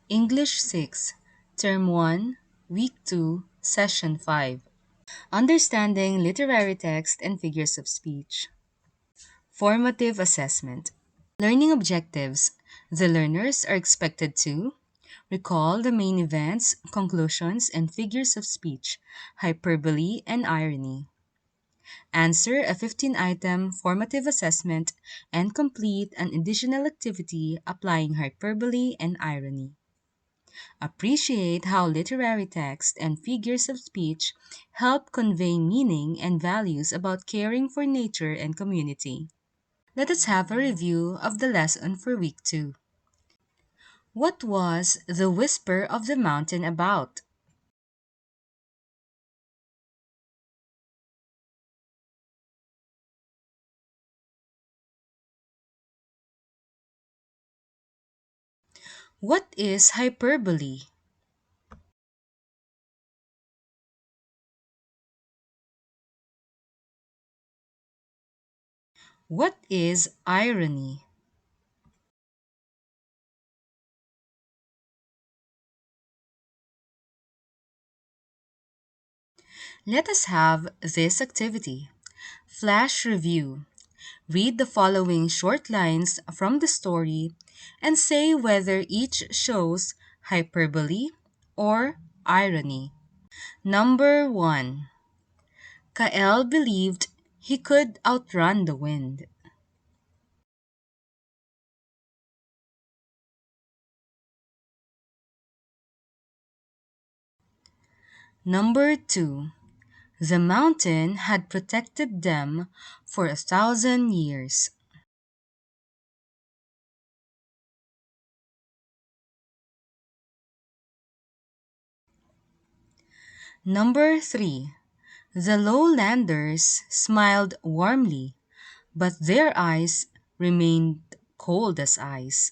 English 6, Term 1, Week 2, Session 5. Understanding Literary Text and Figures of Speech. Formative Assessment. Learning objectives. The learners are expected to recall the main events, conclusions, and figures of speech, hyperbole, and irony. Answer a 15-item formative assessment and complete an additional activity applying hyperbole and irony. Appreciate how literary text and figures of speech help convey meaning and values about caring for nature and community. Let us have a review of the lesson for week 2. What was the whisper of the mountain about? What is hyperbole? What is irony? Let us have this activity. Flash review. Read the following short lines from the story and say whether each shows hyperbole or irony. Number 1. Kael believed he could outrun the wind. Number 2. The mountain had protected them for 1,000 years. Number 3. The lowlanders smiled warmly, but their eyes remained cold as ice.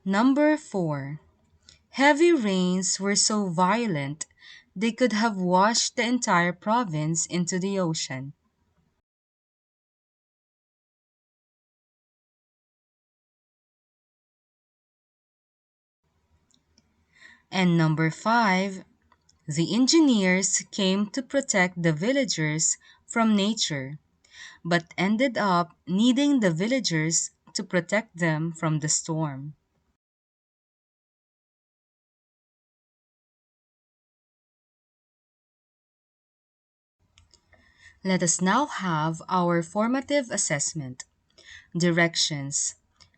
Number 4. Heavy rains were so violent they could have washed the entire province into the ocean. And number 5. The engineers came to protect the villagers from nature, but ended up needing the villagers to protect them from the storm. Let us now have our formative assessment. Directions.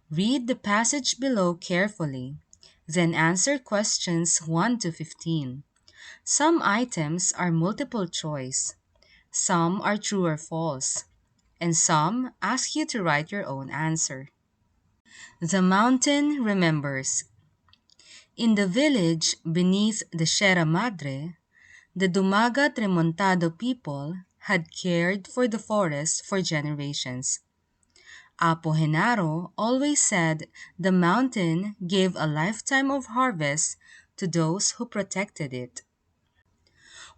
Read the passage below carefully, then answer questions 1 to 15. Some items are multiple choice, some are true or false, and some ask you to write your own answer. The mountain remembers. In the village beneath the Sierra Madre, the Dumagat Remontado people had cared for the forest for generations. Apo Genaro always said the mountain gave a lifetime of harvest to those who protected it.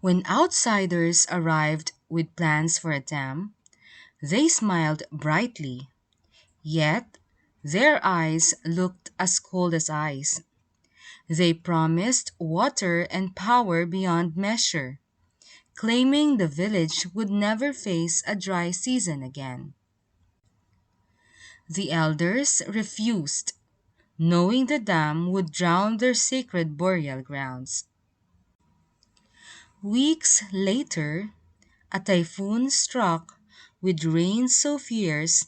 When outsiders arrived with plans for a dam, they smiled brightly, yet their eyes looked as cold as ice. They promised water and power beyond measure, claiming the village would never face a dry season again. The elders refused, knowing the dam would drown their sacred burial grounds. Weeks later, a typhoon struck with rain so fierce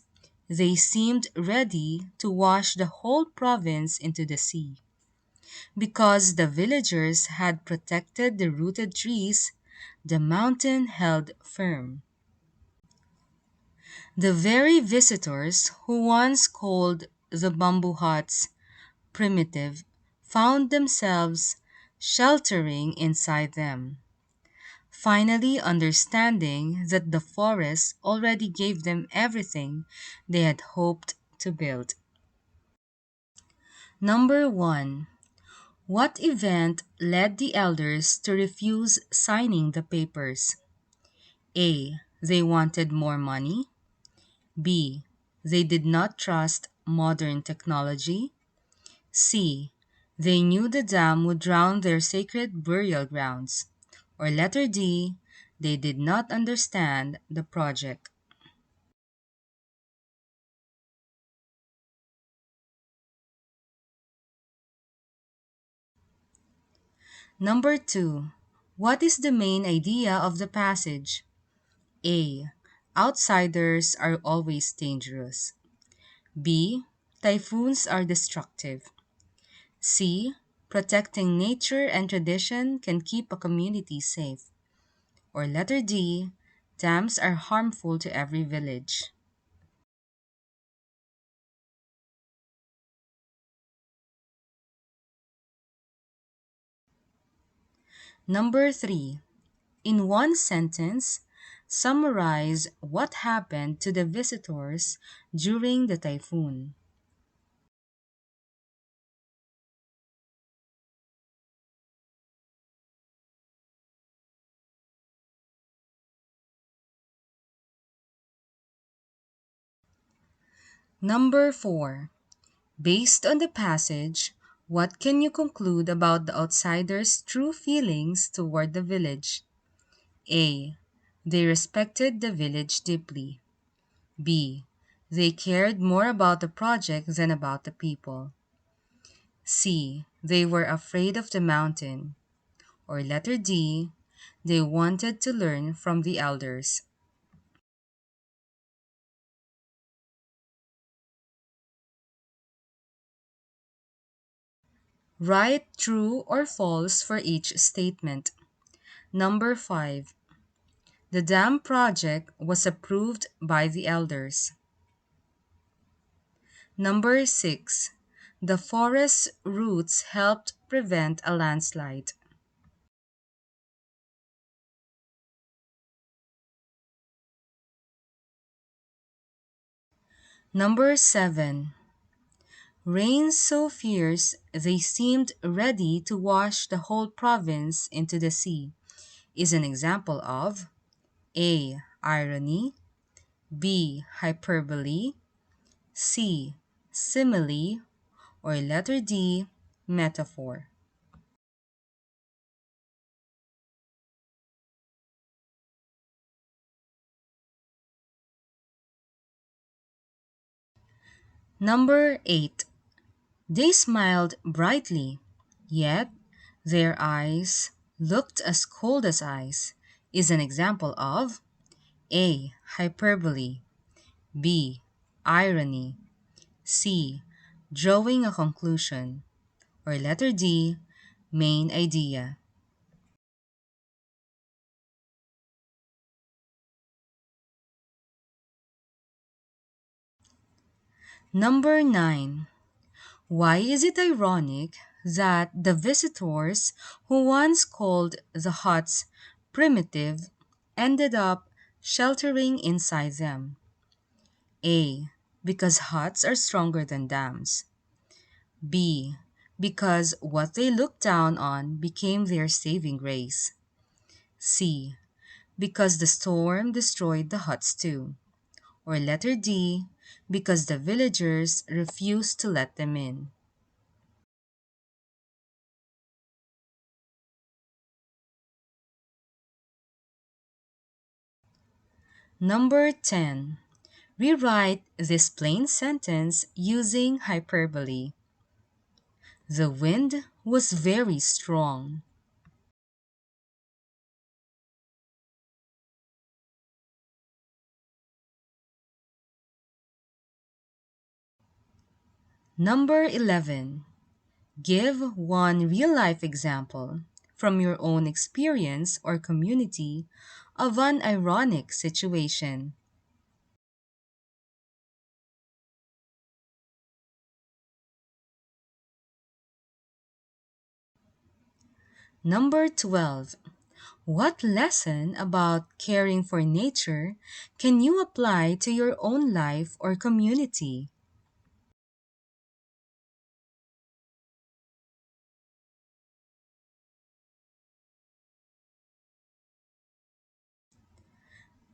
they seemed ready to wash the whole province into the sea. Because the villagers had protected the rooted trees, the mountain held firm. The very visitors who once called the bamboo huts primitive found themselves sheltering inside them, finally understanding that the forest already gave them everything they had hoped to build. Number 1. What event led the elders to refuse signing the papers? A. They wanted more money. B. They did not trust modern technology. C. They knew the dam would drown their sacred burial grounds. Or letter D. They did not understand the project. Number 2. What is the main idea of the passage? A. Outsiders are always dangerous. B. Typhoons are destructive. C. Protecting nature and tradition can keep a community safe. Or letter D. Dams are harmful to every village. Number 3. In one sentence, summarize what happened to the visitors during the typhoon. Number 4. Based on the passage, what can you conclude about the outsiders' true feelings toward the village? A. They respected the village deeply. B. They cared more about the project than about the people. C. They were afraid of the mountain. Or letter D. They wanted to learn from the elders. Write true or false for each statement. Number 5. The dam project was approved by the elders. Number 6. The forest roots helped prevent a landslide. Number 7. Rains so fierce they seemed ready to wash the whole province into the sea is an example of A. Irony, B. Hyperbole, C. Simile, or letter D. Metaphor. Number 8. They smiled brightly, yet their eyes looked as cold as ice is an example of A. Hyperbole, B. Irony, C. Drawing a conclusion, or letter D. Main idea. Number 9. Why is it ironic that the visitors who once called the huts primitive ended up sheltering inside them? A. Because huts are stronger than dams. B. Because what they looked down on became their saving grace. C. Because the storm destroyed the huts too. Or letter D. Because the villagers refused to let them in. Number 10. Rewrite this plain sentence using hyperbole. The wind was very strong. Number 11. Give one real life example from your own experience or community of an ironic situation. Number 12. What lesson about caring for nature can you apply to your own life or community?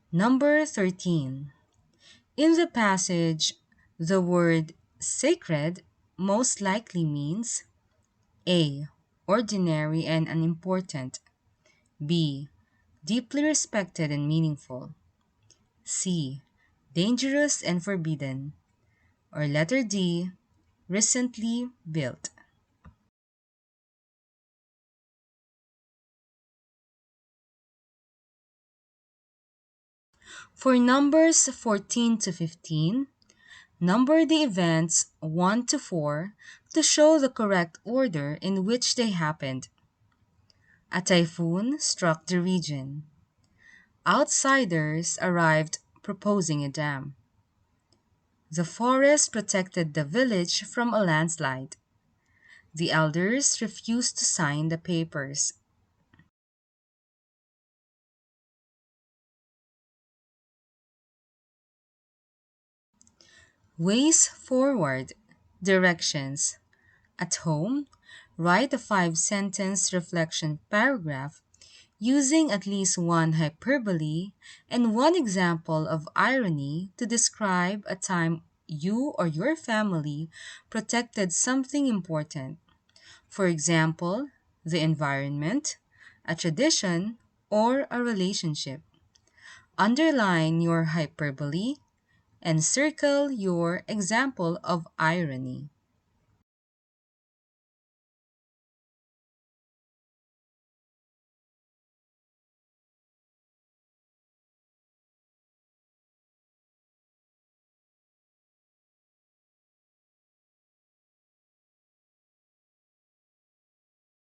Number 13. In the passage, the word sacred most likely means A. Ordinary and unimportant. B. Deeply respected and meaningful. C. Dangerous and forbidden. Or letter D. Recently built. For numbers 14 to 15, number the events 1 to 4 to show the correct order in which they happened. A typhoon struck the region. Outsiders arrived proposing a dam. The forest protected the village from a landslide. The elders refused to sign the papers. Ways forward. Directions. At home, write a 5 sentence reflection paragraph using at least one hyperbole and one example of irony to describe a time you or your family protected something important. For example, the environment, a tradition, or a relationship. Underline your hyperbole and circle your example of irony.